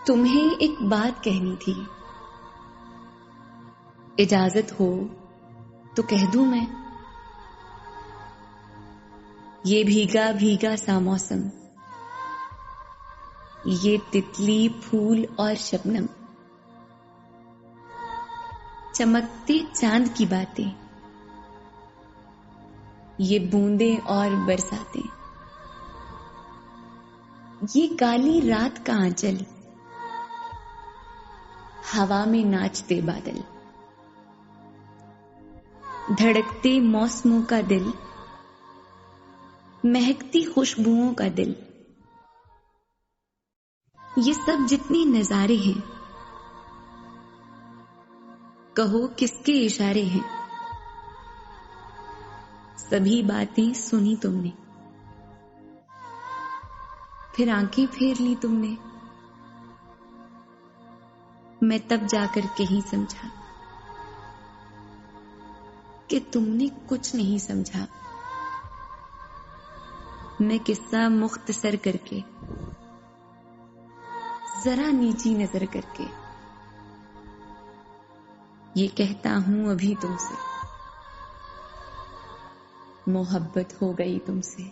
तुम्हें एक बात कहनी थी, इजाजत हो तो कह दूं मैं। ये भीगा भीगा सा मौसम, ये तितली फूल और शबनम, चमकते चांद की बातें, ये बूंदें और बरसातें, ये काली रात का आंचल, हवा में नाचते बादल, धड़कते मौसमों का दिल, महकती खुशबुओं का दिल, ये सब जितने नजारे हैं, कहो किसके इशारे हैं। सभी बातें सुनी तुमने, फिर आंखें फेर ली तुमने। मैं तब जाकर के ही समझा कि तुमने कुछ नहीं समझा। मैं किस्सा मुख्तसर करके, जरा नीची नजर करके, ये कहता हूं अभी तुमसे, मोहब्बत हो गई तुमसे।